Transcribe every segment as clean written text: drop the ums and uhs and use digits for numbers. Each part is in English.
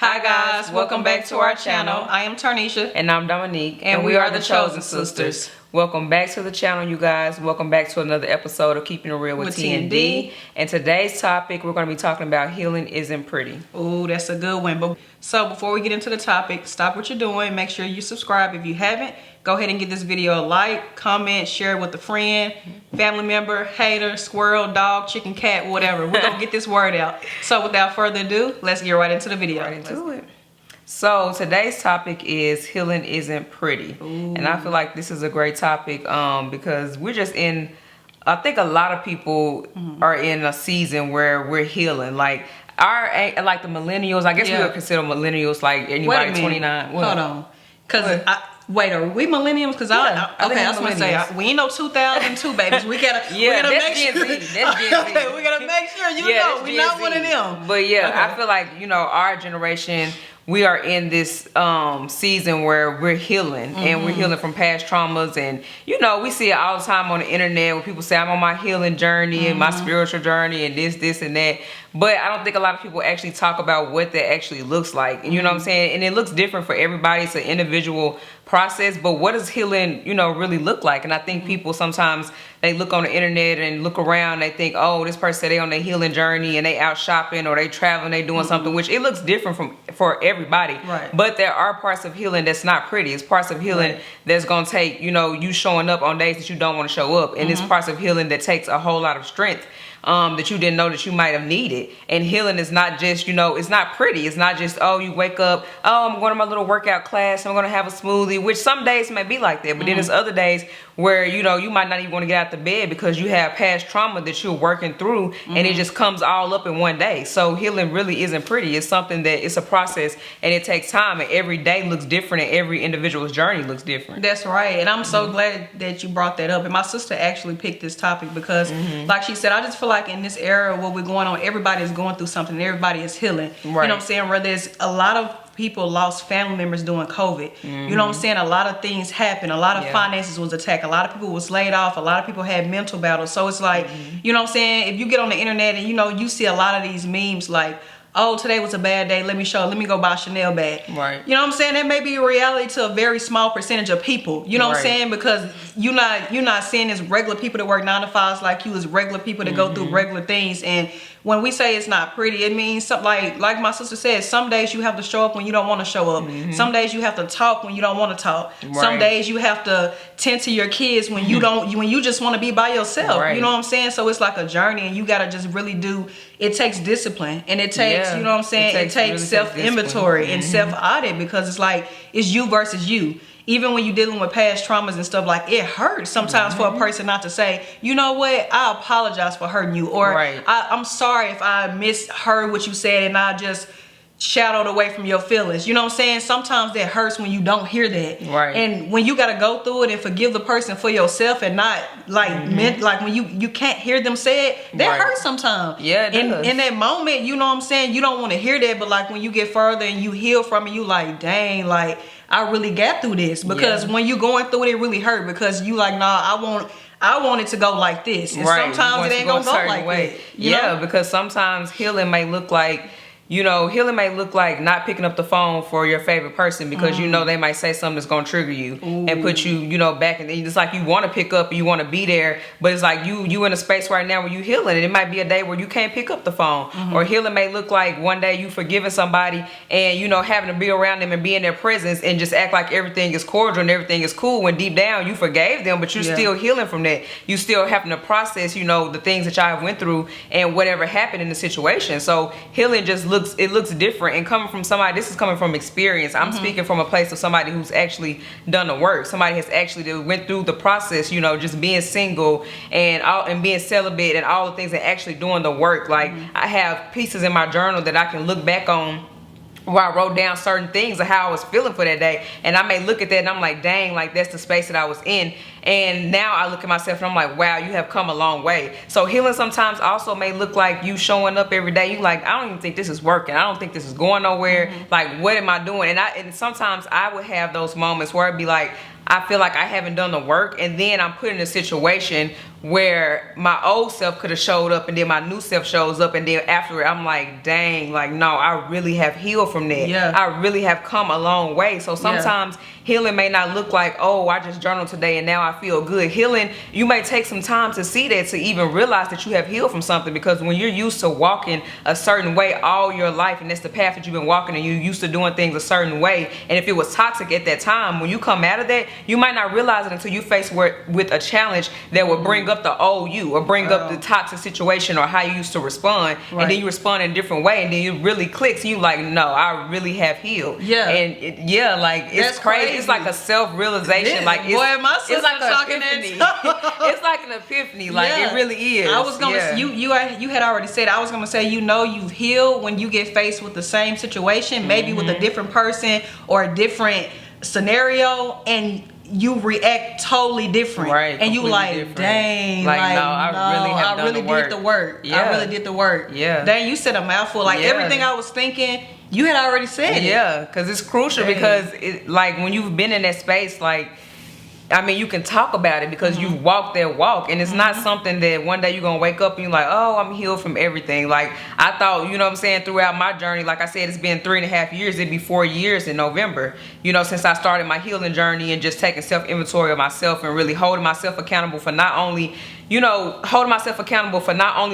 Hi guys, welcome back to our channel. I am Tarnisha. And I'm Dominique. And we are the Chosen Sisters. Welcome back to the channel, you guys. Welcome back to another episode of Keeping It Real with T&D. And today's topic, we're going to be talking about healing isn't pretty. Ooh, that's a good one. So before we get into the topic, stop what you're doing. Make sure you subscribe if you haven't. Go ahead and give this video a like, comment, share it with a friend, family member, hater, squirrel, dog, chicken, cat, whatever. We're going to get this word out. So without further ado, let's get right into the video. Right into it. So today's topic is healing isn't pretty. Ooh. And I feel like this is a great topic because we're just in, I think a lot of people are in a season where we're healing. Like the millennials, I guess we would consider millennials like anybody 29. What? Hold on. Because wait, are we millennials? Because I was gonna say we ain't no 2002 babies. We gotta make sure. That's Gen Z. We gotta make sure know we're not one of them. But I feel like our generation, we are in this season where we're healing and we're healing from past traumas, and we see it all the time on the internet where people say I'm on my healing journey and my spiritual journey and this and that. But I don't think a lot of people actually talk about what that actually looks like. And you know what I'm saying? And it looks different for everybody. It's an individual process. But what does healing, really look like? And I think people sometimes, they look on the internet and look around. They think, oh, this person said they on their healing journey and they out shopping or they traveling, they doing something, which it looks different for everybody. Right. But there are parts of healing that's not pretty. It's parts of healing that's going to take, you showing up on days that you don't want to show up. And it's parts of healing that takes a whole lot of strength. That you didn't know that you might have needed. And healing is not just, it's not pretty. It's not just, oh, you wake up, oh, I'm going to my little workout class, I'm going to have a smoothie, which some days may be like that. But then there's other days where, you might not even want to get out the bed because you have past trauma that you're working through and it just comes all up in one day. So healing really isn't pretty. It's something that it's a process and it takes time, and every day looks different and every individual's journey looks different. That's right. And I'm so glad that you brought that up. And my sister actually picked this topic because like she said, I just feel like in this era where we're going on, everybody is going through something. Everybody is healing. Right. You know what I'm saying? Where there's a lot of people lost family members during COVID. You know what I'm saying? A lot of things happened. A lot of finances was attacked. A lot of people was laid off. A lot of people had mental battles. So it's like, you know what I'm saying? If you get on the internet and you see a lot of these memes like, oh, today was a bad day, let me go buy a Chanel bag. Right. You know what I'm saying? That may be a reality to a very small percentage of people. You know what I'm saying? Because you're not seeing as regular people that work 9 to 5s like you, as regular people that go through regular things. And when we say it's not pretty, it means something like my sister said, some days you have to show up when you don't want to show up. Some days you have to talk when you don't want to talk. Some days you have to tend to your kids when you don't, when you just want to be by yourself. You know what I'm saying? So it's like a journey, and you got to just really it takes discipline, and it takes, you know what I'm saying? It takes really self-inventory and self-audit, because it's like, it's you versus you. Even when you're dealing with past traumas and stuff, like, it hurts sometimes for a person not to say, you know what, I apologize for hurting you, or I'm sorry if I misheard what you said and I just shadowed away from your feelings. You know what I'm saying? Sometimes that hurts when you don't hear that. Right. And when you got to go through it and forgive the person for yourself, and not like like when you can't hear them say it, that hurts sometimes. Yeah, it does. In that moment, you know what I'm saying? You don't want to hear that, but like when you get further and you heal from it, you like, dang, like, I really got through this. Because when you going through it, it really hurt, because you like, nah, I want it to go like this. And sometimes it ain't gonna go like that. You know? Because sometimes healing may look like, healing may look like not picking up the phone for your favorite person because they might say something that's gonna trigger you and put you, back, and it's like you want to pick up and you want to be there, but it's like you in a space right now where you healing, and it might be a day where you can't pick up the phone. Or healing may look like one day you forgiving somebody and having to be around them and be in their presence and just act like everything is cordial and everything is cool, when deep down you forgave them, but you're still healing from that. You still having to process, the things that y'all went through and whatever happened in the situation. So healing just looks different, and coming from somebody, this is coming from experience. I'm speaking from a place of somebody who's actually done the work. Somebody has actually went through the process, just being single and being celibate and all the things, and actually doing the work. Like I have pieces in my journal that I can look back on where I wrote down certain things of how I was feeling for that day, and I may look at that and I'm like, dang, like that's the space that I was in. And now I look at myself and I'm like, wow, you have come a long way. So healing sometimes also may look like you showing up every day. You like, I don't even think this is working. I don't think this is going nowhere. Like, what am I doing? And sometimes I would have those moments where I'd be like, I feel like I haven't done the work, and then I'm put in a situation where my old self could have showed up and then my new self shows up, and then after it I'm like, dang, like no, I really have healed from that. Yeah. I really have come a long way. So sometimes healing may not look like, oh, I just journaled today and now I feel good. Healing, you may take some time to see that, to even realize that you have healed from something, because when you're used to walking a certain way all your life, and that's the path that you've been walking, and you're used to doing things a certain way, and if it was toxic at that time, when you come out of that, you might not realize it until you face with a challenge that will bring up the old you, or bring up the toxic situation, or how you used to respond, and then you respond in a different way, and then it really clicks, and you like, no, I really have healed. And it's crazy. It's like a self-realization. Like it's like an epiphany. It's like an epiphany. Like it really is. I was gonna you had already said, I was gonna say, you've healed when you get faced with the same situation, maybe with a different person or a different scenario, and you react totally different, and you like different. Dang, like no, I really did the work. I really did the work. Dang, you said a mouthful. Like everything I was thinking, you had already said it. Because it's crucial. Because it, like when you've been in that space, like, I mean, you can talk about it because you've walked that walk, and it's not something that one day you're gonna wake up and you're like, oh, I'm healed from everything. Like I thought, you know what I'm saying, throughout my journey, like I said, it's been 3.5 years. It'd be 4 years in November, since I started my healing journey, and just taking self-inventory of myself and really holding myself accountable for not only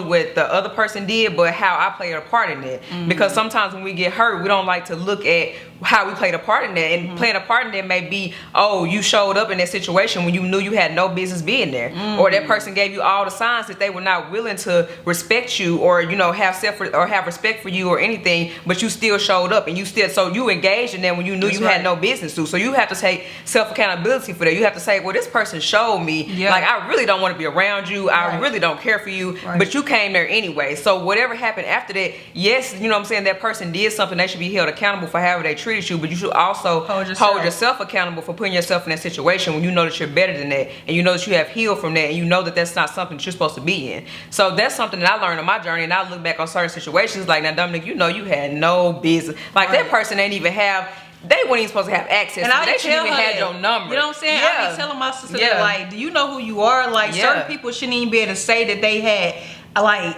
what the other person did, but how I played a part in it. Because sometimes when we get hurt, we don't like to look at how we played a part in that. And playing a part in that may be, oh, you showed up in that situation when you knew you had no business being there. Or that person gave you all the signs that they were not willing to respect you, or have respect for you or anything, but you still showed up, and you engaged in them when you knew you had no business to. So you have to take self-accountability for that. You have to say, well, this person showed me, like, I really don't want to be around you. I really don't care for you, but you came there anyway. So whatever happened after that, yes, that person did something. They should be held accountable for however they treated you, but you should also hold yourself accountable for putting yourself in that situation when you know that you're better than that, and you know that you have healed from that, and you know that that's not something that you're supposed to be in. So that's something that I learned on my journey, and I look back on certain situations like, now, Dominic, you had no business. Like that person ain't even have. They weren't even supposed to have access. And they shouldn't even had your number. You know what I'm saying? I be telling my sister that, like, do you know who you are? Like, certain people shouldn't even be able to say that they had, like,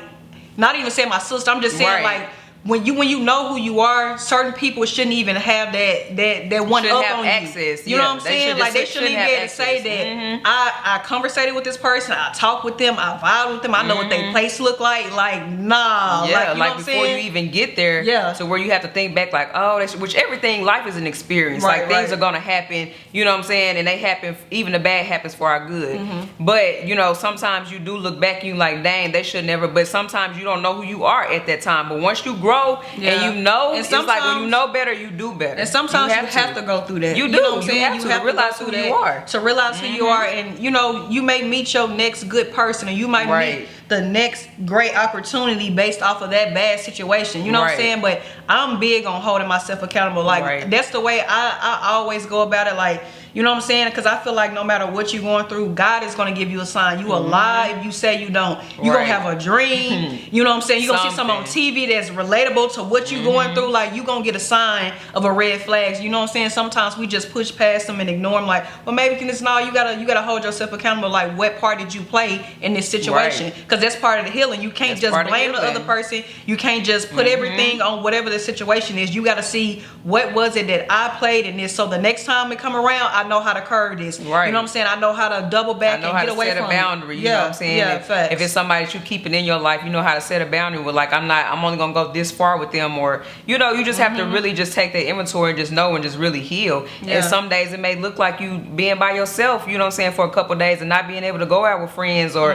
not even saying my sister. I'm just saying, like, when you know who you are, certain people shouldn't even have that one up on access. You know what I'm saying? Like, they shouldn't even be able to say that I conversated with this person, I talked with them, I vibed with them, I know what their place look like. Like, nah. Yeah, like before you even get there, to where you have to think back, like, oh, which everything, life is an experience. Things are gonna happen, you know what I'm saying? And they happen, even the bad happens for our good. But, sometimes you do look back and you like, dang, they should never. But sometimes you don't know who you are at that time. But once you grow, and it's like when you know better, you do better. And sometimes you have to go through that. You do. You know what I'm saying? You have to realize who you are. To realize who you are, and you may meet your next good person, or you might meet the next great opportunity based off of that bad situation. You know what I'm saying? But I'm big on holding myself accountable. Like that's the way I always go about it. Like, you know what I'm saying? Because I feel like no matter what you're going through, God is going to give you a sign. You a lie if you say you don't. You're going to have a dream. You know what I'm saying? You're going to see something on TV that's relatable to what you're going through. Like, you're going to get a sign of a red flag. You know what I'm saying? Sometimes we just push past them and ignore them. Like, well, maybe it's not. You gotta hold yourself accountable. Like, what part did you play in this situation? Because that's part of the healing. You can't just blame the other person. You can't just put everything on whatever the situation is. You got to see, what was it that I played in this, so the next time it come around, I know how to curve this. You know what I'm saying? I know how to double back and get away from it. I know how to set a boundary. You know what I'm saying? If it's somebody that you keeping in your life, you know how to set a boundary with, like, I'm only gonna go this far with them, or you just have to really just take that inventory and just know and just really heal. And some days it may look like you being by yourself, you know what I'm saying, for a couple of days, and not being able to go out with friends, or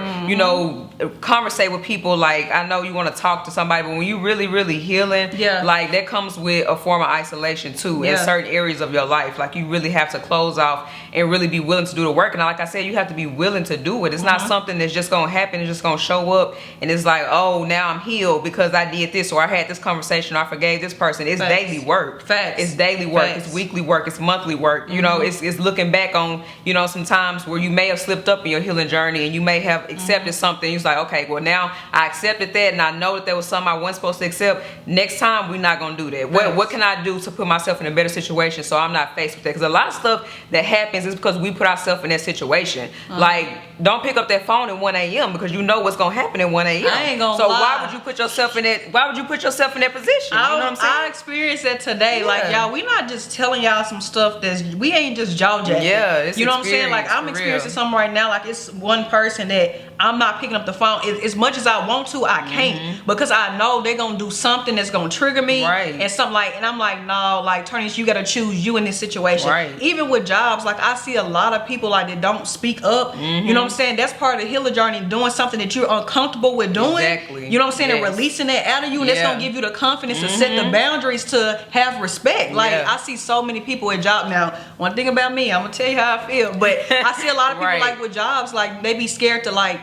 conversate with people. Like, I know you want to talk to somebody, but when you really healing, like, that comes with a form of isolation too in certain areas of your life. Like, you really have to close off and really be willing to do the work. And like I said, you have to be willing to do it. It's not something that's just gonna happen. It's just gonna show up, and it's like, oh, now I'm healed because I did this, or I had this conversation, or I forgave this person. It's daily work. It's daily work. It's weekly work. It's monthly work. You know, it's looking back on, some times where you may have slipped up in your healing journey, and you may have accepted something. It's like, okay, well now I accepted that and I know that there was something I wasn't supposed to accept. Next time we're not gonna do that. What can I do to put myself in a better situation so I'm not faced with that? Because a lot of stuff that happens is because we put ourselves in that situation. Like, don't pick up that phone at 1 a.m. because you know what's gonna happen at 1 a.m. I ain't gonna So lie. why would you put yourself in that? Why would you put yourself in that position? You know what I'm saying? I experienced that today. Yeah. Like, y'all, we not just telling y'all some stuff we ain't just jaw jacking. Yeah, it's you know what I'm saying? Like, I'm for experiencing real. something right now. Like, it's one person that I'm not picking up the phone. As much as I want to, I can't because I know they're gonna do something that's gonna trigger me, Right. and something like, and I'm like, no, like, Turnus, you gotta choose you in this situation. Right. Even with jobs, like, I see a lot of people like that don't speak up. You know what I'm saying? That's part of the healer journey, doing something that you're uncomfortable with doing. Exactly. You know what I'm saying? Yes. And releasing that out of you, and that's gonna give you the confidence to set the boundaries to have respect. Like, I see so many people at job now. One thing about me, I'm gonna tell you how I feel, but I see a lot of people Right. like with jobs, like they be scared to like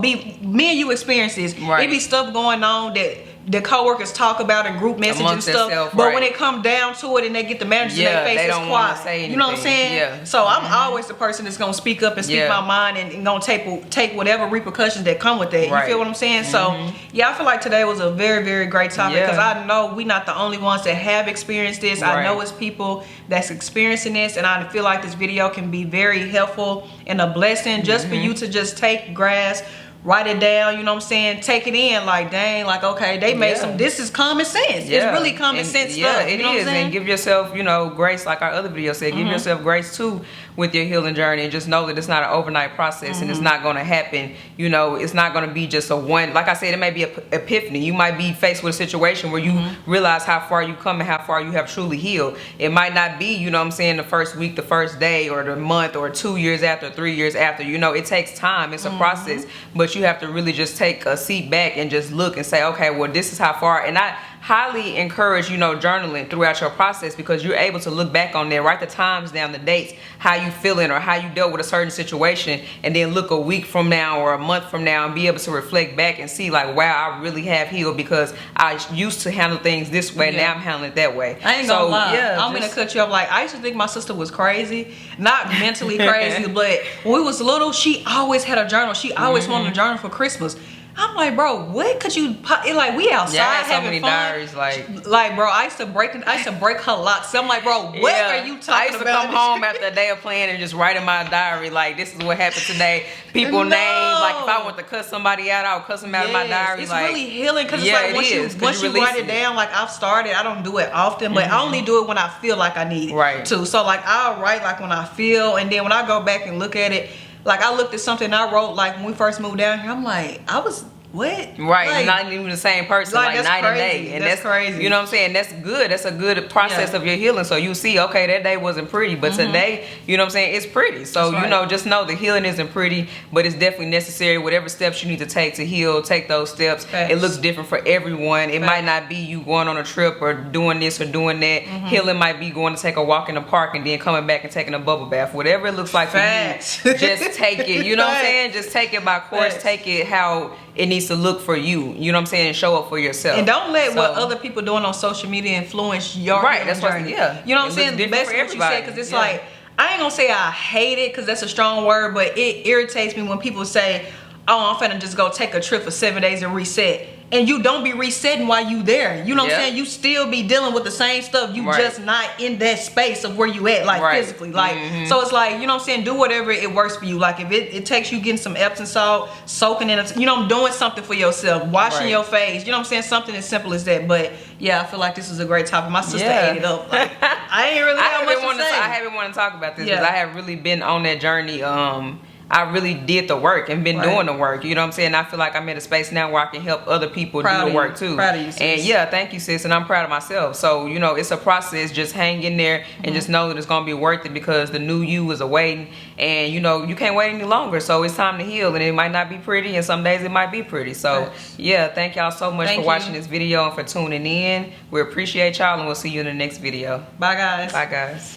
me and you experience this. Right. It be stuff going on that the coworkers talk about in group message Amongst and stuff, themselves, but right. when it come down to it and they get the managers in Yeah, their face, they it's don't wanna quiet. say You know what I'm anything. saying? Yeah. So I'm always the person that's gonna speak up and speak Yeah. my mind and gonna take whatever repercussions that come with that. Right. You feel what I'm saying? So yeah, I feel like today was a very, very great topic because Yeah. I know we not the only ones that have experienced this. I Right. know it's people that's experiencing this, and I feel like this video can be very helpful and a blessing just for you to just take grasp. Write it down, you know what I'm saying? Take it in, like, dang, like, okay, they made Yeah. this is common sense. Yeah. It's really common And sense yeah, stuff. it You know what is. I'm saying? And give yourself, grace, like our other video said. Give yourself grace too with your healing journey, and just know that it's not an overnight process, and it's not going to happen. It's not going to be just a one. Like I said, it may be an epiphany. You might be faced with a situation where you realize how far you come and how far you have truly healed. It might not be, you know what I'm saying, the first week, the first day, or the month, or 2 years after, 3 years after. It takes time. It's a process, but you have to really just take a seat back and just look and say, okay, well, this is how far. And I highly encourage, journaling throughout your process, because you're able to look back on there, write the times down, the dates, how you feeling or how you dealt with a certain situation, and then look a week from now or a month from now and be able to reflect back and see like, wow, I really have healed because I used to handle things this way. Now I'm handling it that way. I ain't gonna lie. Yeah, I'm gonna cut you off. Like, I used to think my sister was crazy, not mentally crazy, but when we was little, she always had a journal. She always wanted a journal for Christmas. I'm like, bro, what could you? Like, we outside I had so having many fun. diaries, like, bro, I used to break her lot. So I'm like, bro, what are you talking about? I used to come home after a day of playing and just write in my diary, like, this is what happened today. People names, like, if I want to cuss somebody out, I'll cuss them out in my diary. It's like, really healing because yeah, it's like it is, once you write it down, like I've started, I don't do it often, but I only do it when I feel like I need it. Right. To. So like I'll write like when I feel, and then when I go back and look at it, like I looked at something I wrote like when we first moved down here, I'm like, I was what? Right, like, not even the same person, like, like that's night and crazy. day. And That's crazy. You know what I'm saying? That's good. That's a good process of your healing. So you see, okay, that day wasn't pretty, but today, you know what I'm saying, it's pretty. So, That's right. just know the healing isn't pretty, but it's definitely necessary. Whatever steps you need to take to heal, take those steps. Facts. It looks different for everyone. It Facts. might not be you going on a trip or doing this or doing that. Healing might be going to take a walk in the park and then coming back and taking a bubble bath. Whatever it looks like Facts. for you, just take it. You know what I'm Facts. saying? Just take it by course. Facts. Take it how it needs to look for you. You know what I'm saying? And show up for yourself. And don't let what So- other people doing on social media influence your Right, healing that's what- journey. yeah. You know what It I'm saying? looks different Basically for what you said, everybody. because it's Yeah. like, I ain't gonna say I hate it because that's a strong word, but it irritates me when people say, oh, I'm finna just go take a trip for 7 days and reset. And you don't be resetting while you there. You know what I'm saying? You still be dealing with the same stuff. You Right. just not in that space of where you at, like Right. physically. Like, so it's like, you know what I'm saying? Do whatever it works for you. Like if it takes you getting some Epsom salt, soaking in it, doing something for yourself, washing Right. your face. You know what I'm saying? Something as simple as that. But yeah, I feel like this is a great topic. My sister ate it up. Like, I ain't really got much to say. I haven't want to talk about this Yeah. because I have really been on that journey. I really did the work and been Right. doing the work. You know what I'm saying? I feel like I'm in a space now where I can help other people Proud do of the you. work too. Proud of you, sis. And yeah, thank you, sis. And I'm proud of myself. So, it's a process. Just hang in there and just know that it's going to be worth it because the new you is awaiting. And, you can't wait any longer. So it's time to heal. And it might not be pretty. And some days it might be pretty. So, Thanks. yeah, thank y'all so much Thank for you. watching this video and for tuning in. We appreciate y'all and we'll see you in the next video. Bye, guys. Bye, guys.